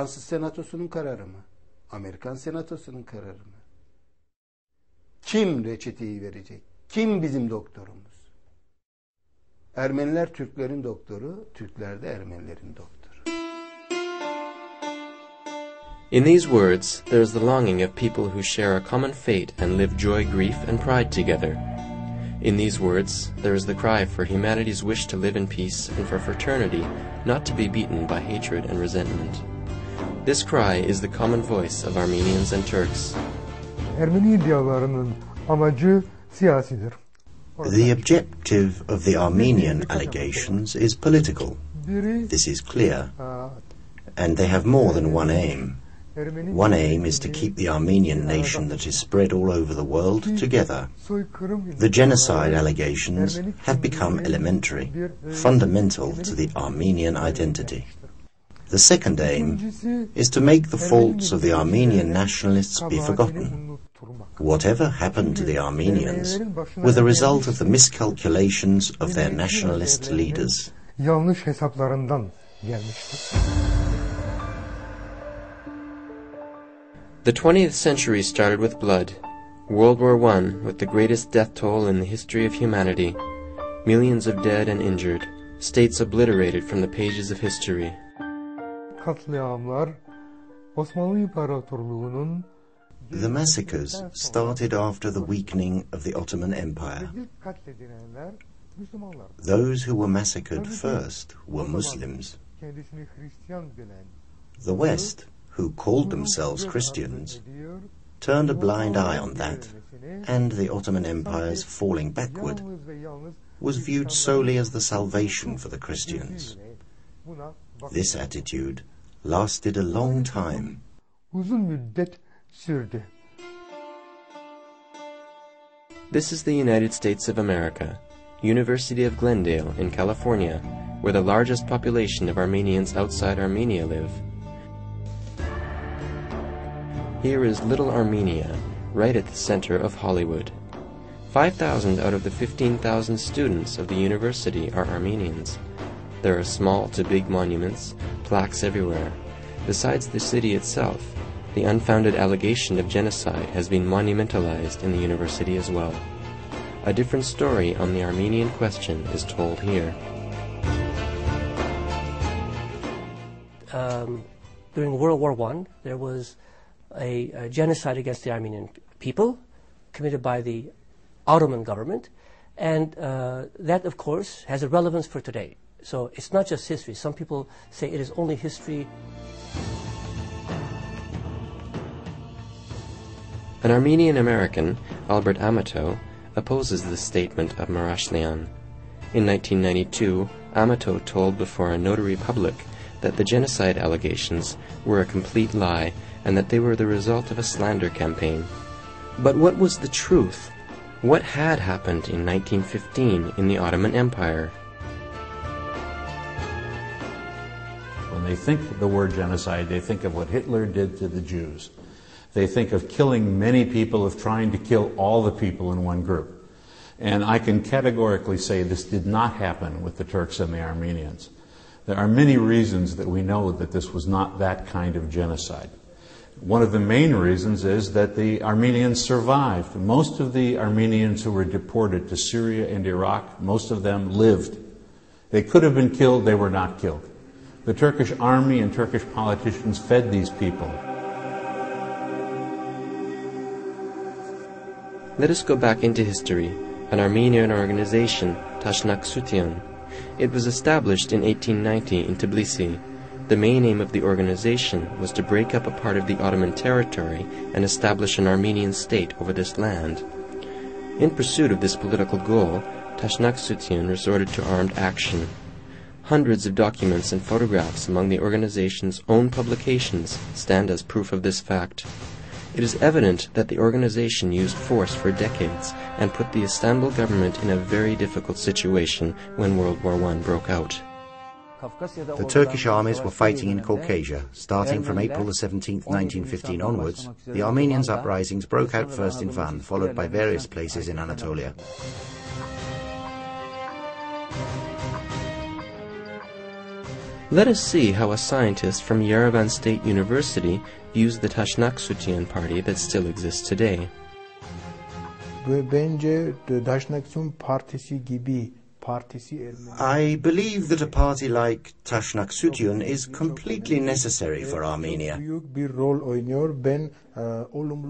Fransız Senatosu'nun kararı mı? Amerikan Senatosu'nun kararı mı? Kim reçeteyi verecek? Kim bizim doktorumuz? Ermeniler Türklerin doktoru, Türkler de Ermenilerin doktoru. In these words, there is the longing of people who share a common fate and live joy, grief, and pride together. In these words, there is the cry for humanity's wish to live in peace and for fraternity not to be beaten by hatred and resentment. This cry is the common voice of Armenians and Turks. Ermeni iddialarının amacı siyasidir. The objective of the Armenian allegations is political. This is clear. And they have more than one aim. One aim is to keep the Armenian nation that is spread all over the world together. The genocide allegations have become elementary, fundamental to the Armenian identity. The second aim is to make the faults of the Armenian nationalists be forgotten. Whatever happened to the Armenians were the result of the miscalculations of their nationalist leaders. Yanlış hesaplarından gelmiştir. The 20th century started with blood. World War I with the greatest death toll in the history of humanity. Millions of dead and injured. States obliterated from the pages of history. Katliamlar Osmanlı İmparatorluğu'nun The massacres started after the weakening of the Ottoman Empire. Those who were massacred first were Muslims. The West, who called themselves Christians, turned a blind eye on that, and the Ottoman Empire's falling backward was viewed solely as the salvation for the Christians. This attitude lasted a long time. This is the United States of America, University of Glendale in California, where the largest population of Armenians outside Armenia live. Here is Little Armenia, right at the center of Hollywood. 5,000 out of the 15,000 students of the university are Armenians. There are small to big monuments, plaques everywhere. Besides the city itself, the unfounded allegation of genocide has been monumentalized in the university as well. A different story on the Armenian question is told here. During World War I, there was a genocide against the Armenian people committed by the Ottoman government, and that, of course, has a relevance for today. So it's not just history. Some people say it is only history. An Armenian American, Albert Amato, opposes this statement of Marashlian. In 1992, Amato told before a notary public that the genocide allegations were a complete lie and that they were the result of a slander campaign. But what was the truth? What had happened in 1915 in the Ottoman Empire? When they think of the word genocide, they think of what Hitler did to the Jews. They think of killing many people, of trying to kill all the people in one group. And I can categorically say this did not happen with the Turks and the Armenians. There are many reasons that we know that this was not that kind of genocide. One of the main reasons is that the Armenians survived. Most of the Armenians who were deported to Syria and Iraq, most of them lived. They could have been killed, they were not killed. The Turkish army and Turkish politicians fed these people. Let us go back into history. An Armenian organization, Tashnak Sutyan. It was established in 1890 in Tbilisi. The main aim of the organization was to break up a part of the Ottoman territory and establish an Armenian state over this land. In pursuit of this political goal, Tashnak Sutyan resorted to armed action. Hundreds of documents and photographs among the organization's own publications stand as proof of this fact. It is evident that the organization used force for decades and put the Istanbul government in a very difficult situation when World War I broke out. The Turkish armies were fighting in Caucasia. Starting from April the 17th, 1915 onwards, the Armenians' uprisings broke out first in Van, followed by various places in Anatolia. Let us see how a scientist from Yerevan State University views the Taşnaksution party that still exists today. I believe that a party like Taşnaksution is completely necessary for Armenia.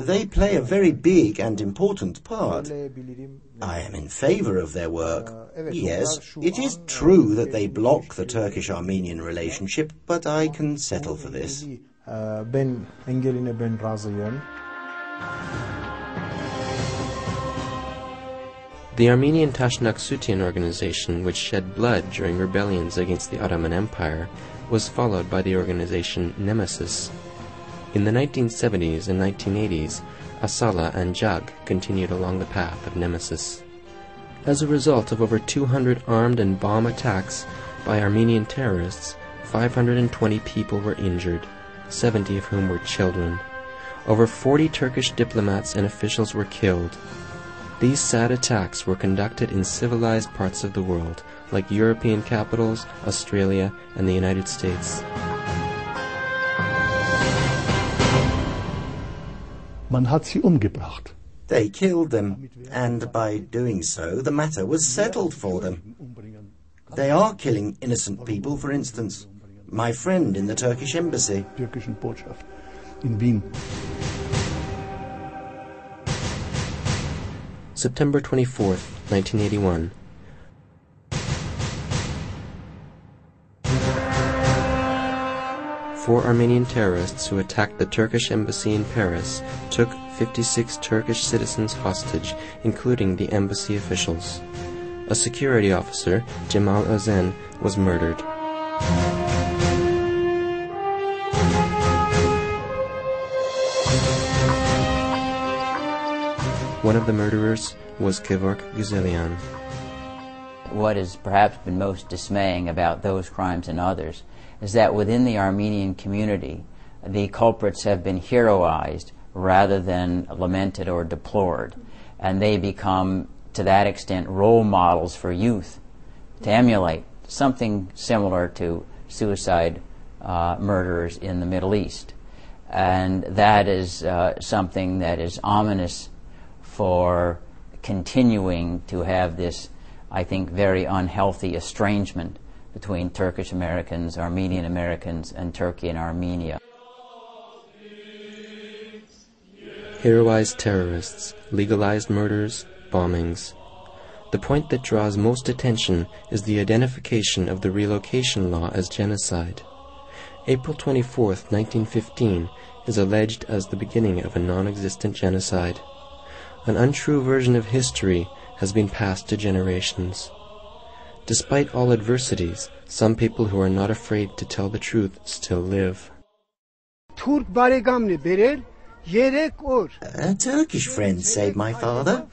They play a very big and important part. I am in favor of their work. Yes, it is true that they block the Turkish-Armenian relationship, but I can settle for this. The Armenian Taşnaksution organization, which shed blood during rebellions against the Ottoman Empire, was followed by the organization Nemesis. In the 1970s and 1980s, Asala and Jag continued along the path of Nemesis. As a result of over 200 armed and bomb attacks by Armenian terrorists, 520 people were injured, 70 of whom were children. Over 40 Turkish diplomats and officials were killed. These sad attacks were conducted in civilized parts of the world, like European capitals, Australia, and the United States. Man hat sie umgebracht. They killed them, and by doing so, the matter was settled for them. They are killing innocent people, for instance. My friend in the Turkish embassy. Türkischen Botschaft in Wien. September 24th, 1981. Four Armenian terrorists who attacked the Turkish embassy in Paris took 56 Turkish citizens hostage, including the embassy officials. A security officer, Cemal Özen, was murdered. One of the murderers was Kevork Güzelian. What has perhaps been most dismaying about those crimes and others is that within the Armenian community, the culprits have been heroized rather than lamented or deplored, and they become, to that extent, role models for youth to emulate, something similar to suicide murderers in the Middle East. And that is something that is ominous for continuing to have this, I think, very unhealthy estrangement between Turkish Americans, Armenian Americans, and Turkey and Armenia. Heroized terrorists, legalized murders, bombings. The point that draws most attention is the identification of the relocation law as genocide. April 24th, 1915 is alleged as the beginning of a non-existent genocide. An untrue version of history has been passed to generations. Despite all adversities, some people who are not afraid to tell the truth still live. A Turkish friend saved my father.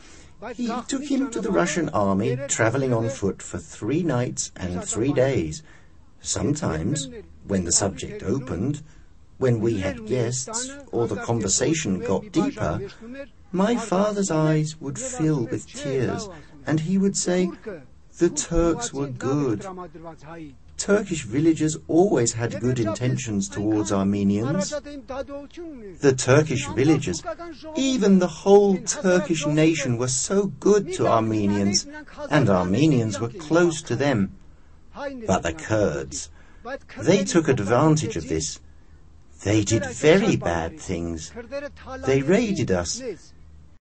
He took him to the Russian army, travelling on foot for 3 nights and 3 days. Sometimes, when the subject opened, when we had guests, or the conversation got deeper, my father's eyes would fill with tears, and he would say, "The Turks were good." Turkish villagers always had good intentions towards Armenians. The Turkish villagers, even the whole Turkish nation, were so good to Armenians, and Armenians were close to them. But the Kurds, they took advantage of this. They did very bad things. They raided us.